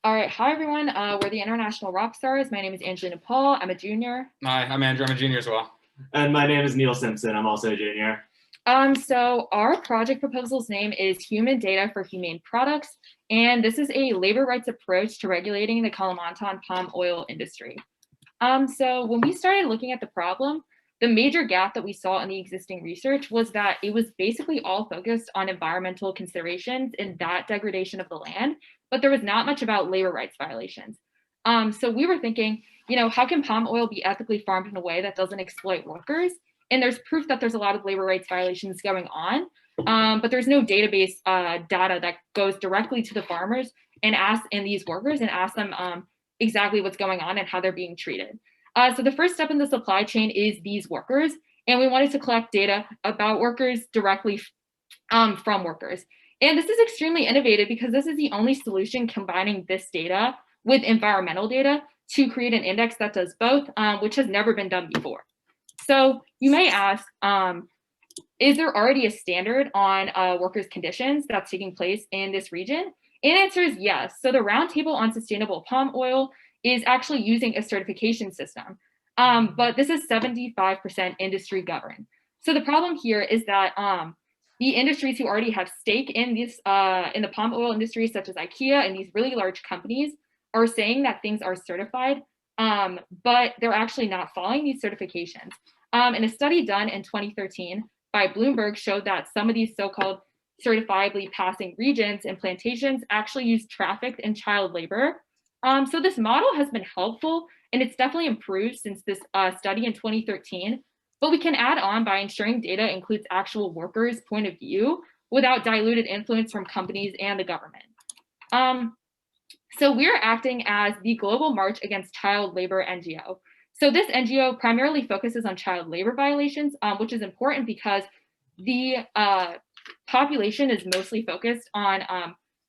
All right, hi everyone. We're the International Rock Stars. My name is Angelina Paul. I'm a junior. Hi, I'm Andrew. I'm a junior as well. And my name is Neel Simpson. I'm also a junior. So our project proposal's name is Human Data for Humane Products, and this is a labor rights approach to regulating the Kalimantan palm oil industry. So when we started looking at the problem, the major gap that we saw in the existing research was that it was basically all focused on environmental considerations and that degradation of the land, but there was not much about labor rights violations. So we were thinking, how can palm oil be ethically farmed in a way that doesn't exploit workers? And there's proof that there's a lot of labor rights violations going on, but there's no database data that goes directly to the farmers and these workers and ask them exactly what's going on and how they're being treated. So the first step in the supply chain is these workers, and we wanted to collect data about workers directly from workers. And this is extremely innovative because this is the only solution combining this data with environmental data to create an index that does both, which has never been done before. So you may ask, is there already a standard on workers' conditions that's taking place in this region? And the answer is yes. So the Roundtable on Sustainable Palm Oil is actually using a certification system, but this is 75% industry governed. So the problem here is that the industries who already have stake in this in the palm oil industry, such as IKEA and these really large companies, are saying that things are certified, but they're actually not following these certifications. And a study done in 2013 by Bloomberg showed that some of these so-called certifiably passing regions and plantations actually use trafficked and child labor. So this model has been helpful, and it's definitely improved since this study in 2013, but we can add on by ensuring data includes actual workers' point of view without diluted influence from companies and the government. So we're acting as the Global March Against Child Labor NGO. So this NGO primarily focuses on child labor violations, which is important because the population is mostly focused on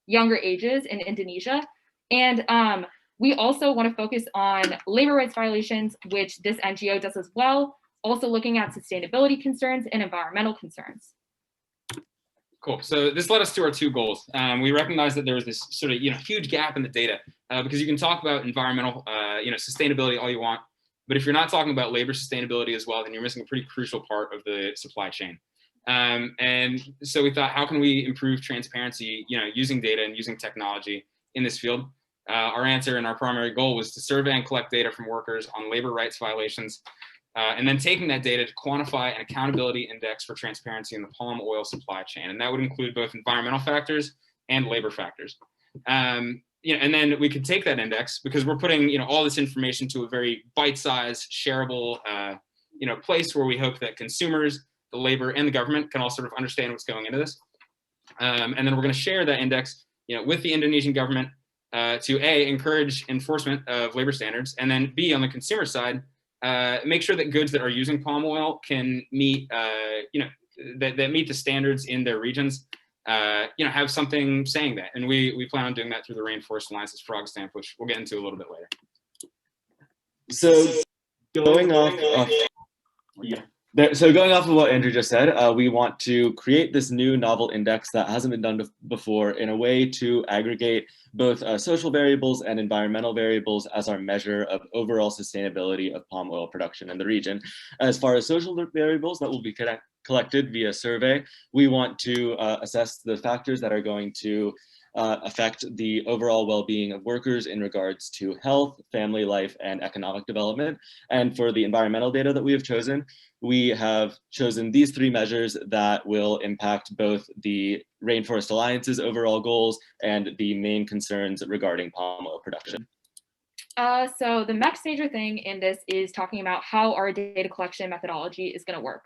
younger ages in Indonesia. And we also want to focus on labor rights violations, which this NGO does as well, also looking at sustainability concerns and environmental concerns. Cool. So this led us to our two goals. We recognized that there was this sort of huge gap in the data because you can talk about environmental sustainability all you want, but if you're not talking about labor sustainability as well, then you're missing a pretty crucial part of the supply chain. And so we thought, how can we improve transparency, using data and using technology in this field? Our answer and our primary goal was to survey and collect data from workers on labor rights violations, and then taking that data to quantify an accountability index for transparency in the palm oil supply chain. And that would include both environmental factors and labor factors. And then we could take that index, because we're putting all this information to a very bite-sized, shareable place where we hope that consumers, the labor, and the government can all sort of understand what's going into this. And then we're going to share that index with the Indonesian government to A, encourage enforcement of labor standards, and then B, on the consumer side, make sure that goods that are using palm oil can meet, that meet the standards in their regions, have something saying that. And we plan on doing that through the Rainforest Alliance's frog stamp, which we'll get into a little bit later. So going off of what Andrew just said, we want to create this new novel index that hasn't been done before in a way to aggregate both social variables and environmental variables as our measure of overall sustainability of palm oil production in the region. As far as social variables that will be collected via survey, we want to assess the factors that are going to affect the overall well-being of workers in regards to health, family life, and economic development. And for the environmental data that we have chosen, we have chosen these three measures that will impact both the Rainforest Alliance's overall goals and the main concerns regarding palm oil production. So the next major thing in this is talking about how our data collection methodology is going to work.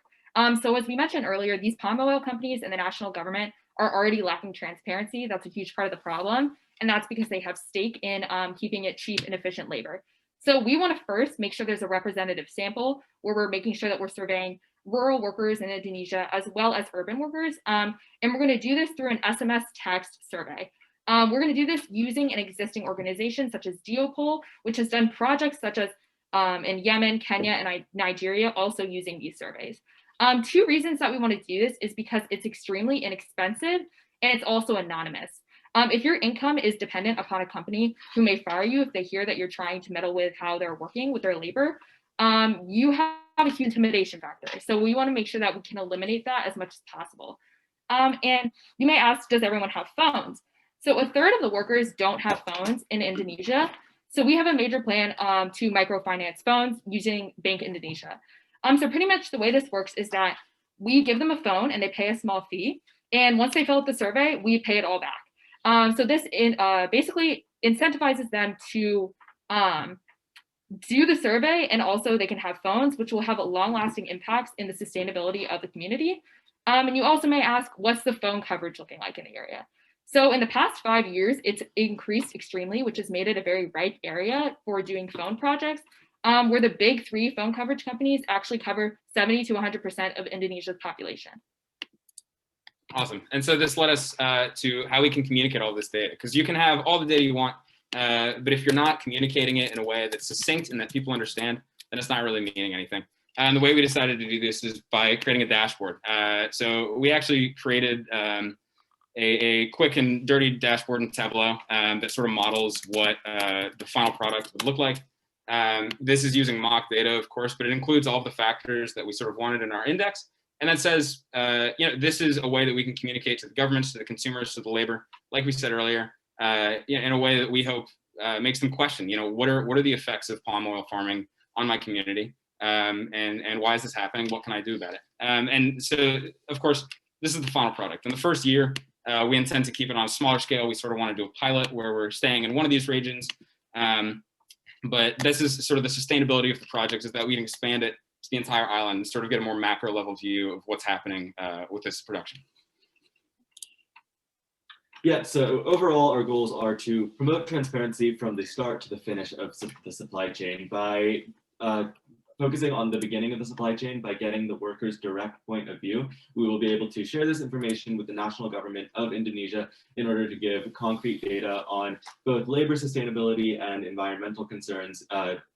So as we mentioned earlier, these palm oil companies and the national government are already lacking transparency. That's a huge part of the problem. And that's because they have stake in keeping it cheap and efficient labor. So we want to first make sure there's a representative sample where we're making sure that we're surveying rural workers in Indonesia as well as urban workers. And we're going to do this through an SMS text survey. We're going to do this using an existing organization such as Geopol, which has done projects such as in Yemen, Kenya, and Nigeria, also using these surveys. Two reasons that we want to do this is because it's extremely inexpensive and it's also anonymous. If your income is dependent upon a company who may fire you if they hear that you're trying to meddle with how they're working with their labor, you have a huge intimidation factor. So we want to make sure that we can eliminate that as much as possible. And you may ask, does everyone have phones? So a third of the workers don't have phones in Indonesia. So we have a major plan to microfinance phones using Bank Indonesia. So pretty much the way this works is that we give them a phone and they pay a small fee. And once they fill out the survey, we pay it all back. So this basically incentivizes them to do the survey, and also they can have phones, which will have long-lasting impacts in the sustainability of the community. And you also may ask, what's the phone coverage looking like in the area? So in the past 5 years, it's increased extremely, which has made it a very ripe area for doing phone projects, where the big 3 phone coverage companies actually cover 70 to 100% of Indonesia's population. Awesome. And so this led us to how we can communicate all this data, because you can have all the data you want, but if you're not communicating it in a way that's succinct and that people understand, then it's not really meaning anything. And the way we decided to do this is by creating a dashboard. So we actually created a quick and dirty dashboard in Tableau that sort of models what the final product would look like. This is using mock data, of course, but it includes all the factors that we sort of wanted in our index. And that says, this is a way that we can communicate to the governments, to the consumers, to the labor, like we said earlier, in a way that we hope makes them question, what are the effects of palm oil farming on my community? And why is this happening? What can I do about it? And so, of course, this is the final product. In the first year, we intend to keep it on a smaller scale. We sort of want to do a pilot where we're staying in one of these regions. But this is sort of the sustainability of the project, is that we can expand it to the entire island and sort of get a more macro level view of what's happening with this production. Yeah, so overall, our goals are to promote transparency from the start to the finish of the supply chain by focusing on the beginning of the supply chain. By getting the workers' direct point of view, we will be able to share this information with the national government of Indonesia in order to give concrete data on both labor sustainability and environmental concerns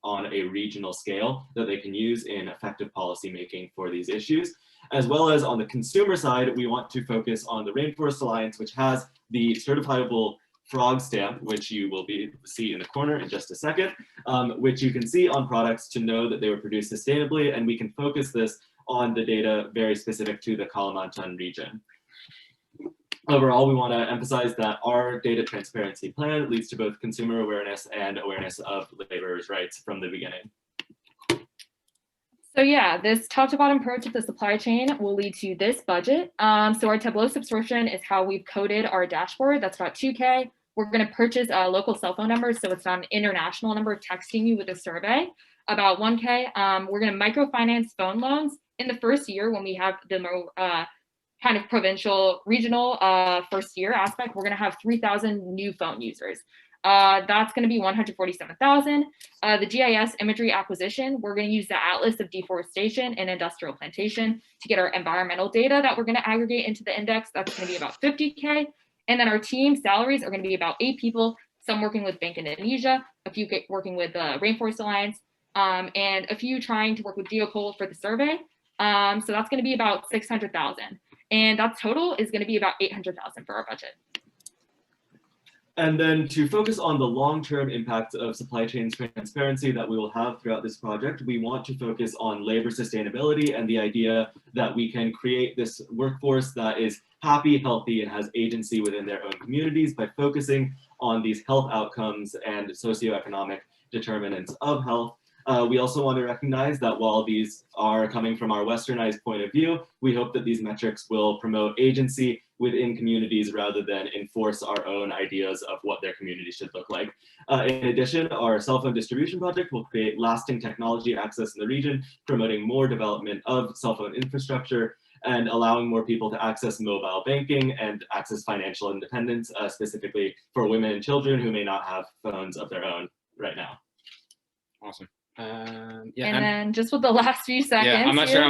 on a regional scale that they can use in effective policy making for these issues. As well as on the consumer side, we want to focus on the Rainforest Alliance, which has the certifiable frog stamp, which you will see in the corner in just a second, which you can see on products to know that they were produced sustainably, and we can focus this on the data very specific to the Kalimantan region. Overall, we want to emphasize that our data transparency plan leads to both consumer awareness and awareness of laborers' rights from the beginning. So yeah, this top to bottom approach of the supply chain will lead to this budget. So our Tableau subscription is how we've coded our dashboard. That's about 2K. We're going to purchase local cell phone numbers, so it's not an international number texting you with a survey, about 1K. We're going to microfinance phone loans in the first year when we have the kind of provincial, regional first year aspect. We're going to have 3,000 new phone users. That's going to be 147,000. The GIS imagery acquisition, we're going to use the Atlas of Deforestation and Industrial Plantation to get our environmental data that we're going to aggregate into the index. That's going to be about 50K. And then our team salaries are going to be about 8 people, some working with Bank Indonesia, a few working with the Rainforest Alliance, and a few trying to work with Geocoal for the survey. So that's going to be about 600,000. And that total is going to be about 800,000 for our budget. And then to focus on the long-term impacts of supply chain transparency that we will have throughout this project, we want to focus on labor sustainability and the idea that we can create this workforce that is happy, healthy, and has agency within their own communities by focusing on these health outcomes and socioeconomic determinants of health. We also want to recognize that while these are coming from our westernized point of view, we hope that these metrics will promote agency within communities rather than enforce our own ideas of what their community should look like. In addition, our cell phone distribution project will create lasting technology access in the region, promoting more development of cell phone infrastructure and allowing more people to access mobile banking and access financial independence, specifically for women and children who may not have phones of their own right now. Awesome. Yeah, and then just with the last few seconds. Yeah, I'm not sure how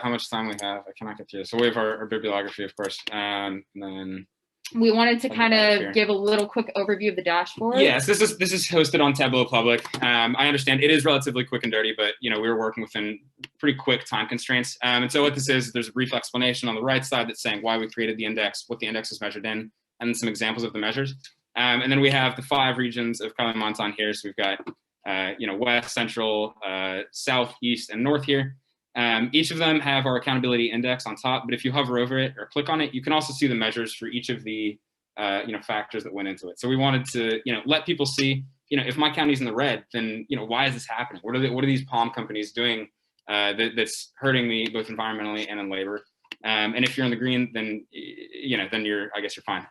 much time we have. I cannot get through. So we have our bibliography, of course, and then we wanted to kind of give a little quick overview of the dashboard. Yes, this is hosted on Tableau Public. I understand it is relatively quick and dirty, but we were working within pretty quick time constraints. And so what this is, there's a brief explanation on the right side that's saying why we created the index, what the index is measured in, and some examples of the measures. And then we have the 5 regions of Kalimantan here. So we've got, West, Central, South, East, and North here. Each of them have our accountability index on top, but if you hover over it or click on it, you can also see the measures for each of the, factors that went into it. So we wanted to, let people see, if my county's in the red, then, why is this happening? What are these palm companies doing that's hurting me both environmentally and in labor? And if you're in the green, then I guess you're fine.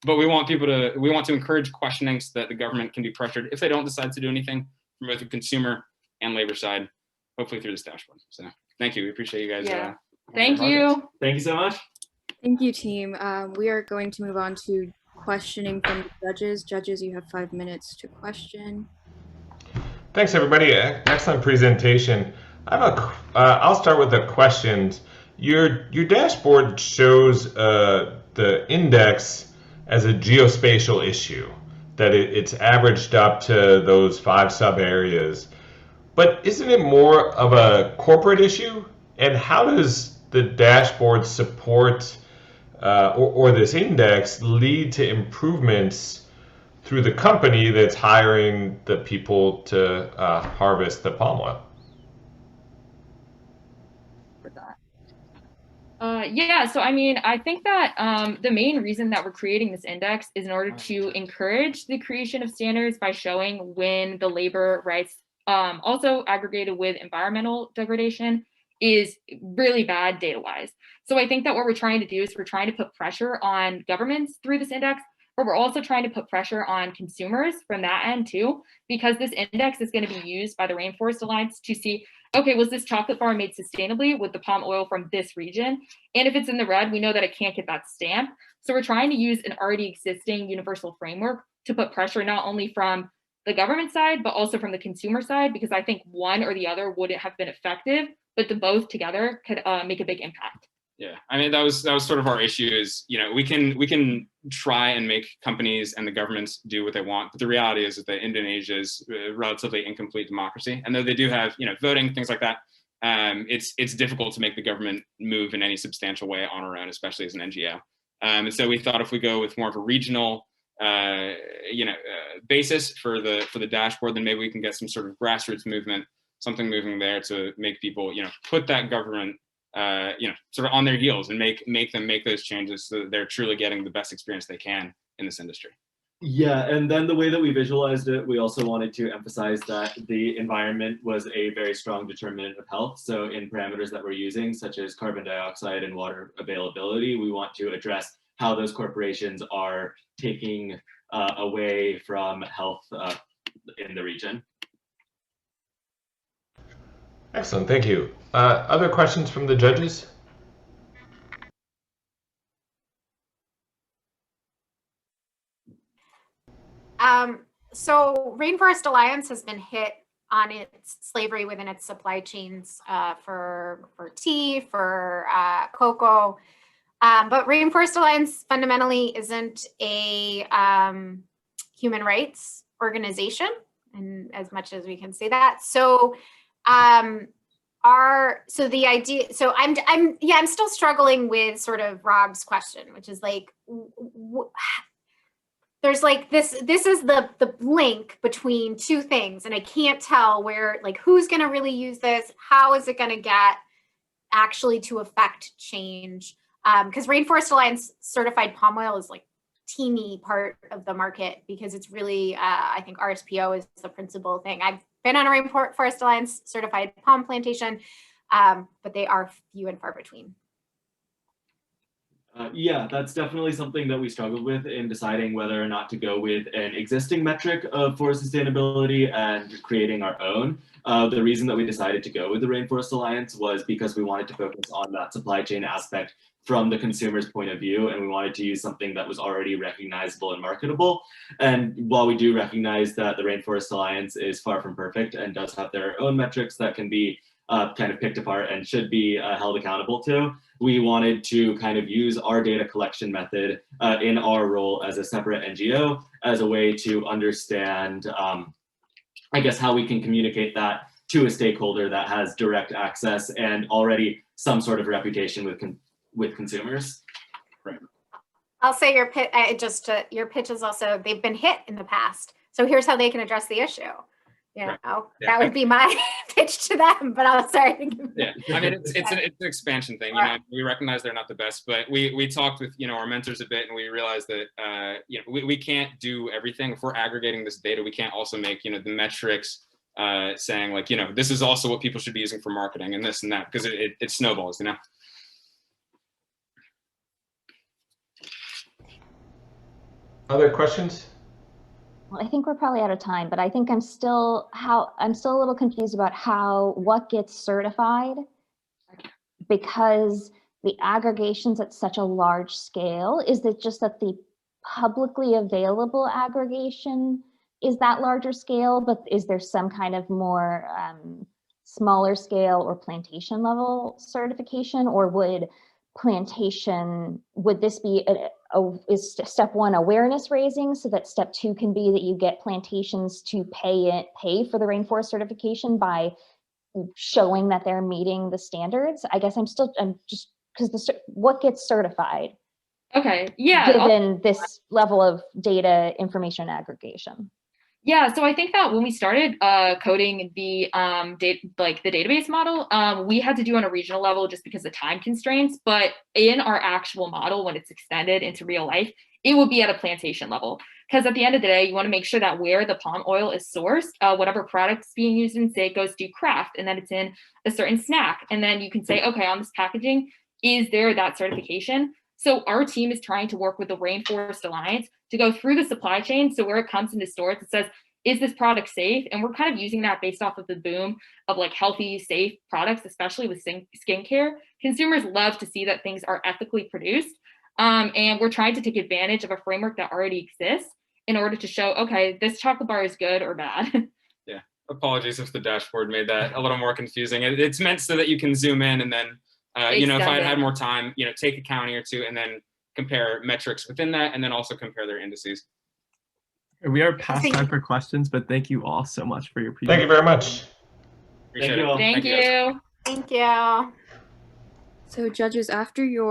But we want to encourage questioning so that the government can be pressured if they don't decide to do anything from both the consumer and labor side, hopefully through this dashboard. So thank you. We appreciate you guys. Yeah. Thank you. Thank you so much. Thank you, team. We are going to move on to questioning from the judges. Judges, you have 5 minutes to question. Thanks, everybody. Excellent presentation. I'll start with the questions. Your dashboard shows the index as a geospatial issue, that it's averaged up to those 5 sub areas. But isn't it more of a corporate issue? And how does the dashboard support or this index lead to improvements through the company that's hiring the people to harvest the palm oil? So I think that the main reason that we're creating this index is in order to encourage the creation of standards by showing when the labor rights, also aggregated with environmental degradation, is really bad data-wise. So I think that what we're trying to do is we're trying to put pressure on governments through this index, but we're also trying to put pressure on consumers from that end too, because this index is going to be used by the Rainforest Alliance to see, okay, was this chocolate bar made sustainably with the palm oil from this region? And if it's in the red, we know that it can't get that stamp. So we're trying to use an already existing universal framework to put pressure not only from the government side, but also from the consumer side, because I think one or the other wouldn't have been effective, but the both together could make a big impact. Yeah, I mean, that was sort of our issue is, we can try and make companies and the governments do what they want, but the reality is that Indonesia is a relatively incomplete democracy, and though they do have, voting, things like that, it's difficult to make the government move in any substantial way on our own, especially as an NGO. And so we thought if we go with more of a regional, basis for the dashboard, then maybe we can get some sort of grassroots movement, something moving there to make people, put that government, sort of on their heels and make them make those changes so that they're truly getting the best experience they can in this industry. Yeah, and then the way that we visualized it, we also wanted to emphasize that the environment was a very strong determinant of health. So in parameters that we're using, such as carbon dioxide and water availability, we want to address how those corporations are taking away from health in the region. Excellent, thank you. Other questions from the judges? So Rainforest Alliance has been hit on its slavery within its supply chains for tea, for cocoa. But Rainforest Alliance fundamentally isn't a human rights organization, and as much as we can say that. So I'm still struggling with sort of Rob's question, which is like, there's like this is the link between two things, and I can't tell where, like, who's going to really use this, how is it going to get actually to affect change, because Rainforest Alliance certified palm oil is like teeny part of the market, because it's really I think RSPO is the principal thing. I've been on a Rainforest Alliance certified palm plantation, but they are few and far between. Yeah, that's definitely something that we struggled with in deciding whether or not to go with an existing metric for sustainability and creating our own. The reason that we decided to go with the Rainforest Alliance was because we wanted to focus on that supply chain aspect from the consumer's point of view, and we wanted to use something that was already recognizable and marketable. And while we do recognize that the Rainforest Alliance is far from perfect and does have their own metrics that can be kind of picked apart and should be held accountable to, we wanted to kind of use our data collection method in our role as a separate NGO as a way to understand, I guess, how we can communicate that to a stakeholder that has direct access and already some sort of reputation with consumers. Right. I'll say your pitch. Your pitch is also they've been hit in the past, so here's how they can address the issue. You know, Yeah. that would be my pitch to them. But I'm sorry. Yeah, I mean it's an expansion thing. You know, we recognize they're not the best, but we talked with our mentors a bit, and we realized that we can't do everything. If we're aggregating this data, we can't also make the metrics saying like this is also what people should be using for marketing and this and that, because it snowballs. Other questions? Well, I think we're probably out of time, but I think I'm still a little confused about what gets certified, because the aggregations at such a large scale. Is it just that the publicly available aggregation is that larger scale, but is there some kind of more smaller scale or plantation level certification, or would this be is step one awareness raising, so that step two can be that you get plantations to pay for the rainforest certification by showing that they're meeting the standards? I guess I'm just because what gets certified? Okay, yeah. Given this level of data information aggregation. Yeah, so I think that when we started coding the database model, we had to do on a regional level just because of time constraints. But in our actual model, when it's extended into real life, it will be at a plantation level. Because at the end of the day, you want to make sure that where the palm oil is sourced, whatever product's being used in, say, it goes to craft, and then it's in a certain snack. And then you can say, okay, on this packaging, is there that certification? So our team is trying to work with the Rainforest Alliance to go through the supply chain. So where it comes into stores, it says, is this product safe? And we're kind of using that based off of the boom of like healthy, safe products, especially with skincare. Consumers love to see that things are ethically produced. And we're trying to take advantage of a framework that already exists in order to show, okay, this chocolate bar is good or bad. Yeah, apologies if the dashboard made that a little more confusing. It's meant so that you can zoom in and then, if I had more time, take a county or two and then compare metrics within that, and then also compare their indices. We are past time for questions, but thank you all so much for your presentation. Thank you very much. Appreciate it. Thank you. Thank you. So judges, after your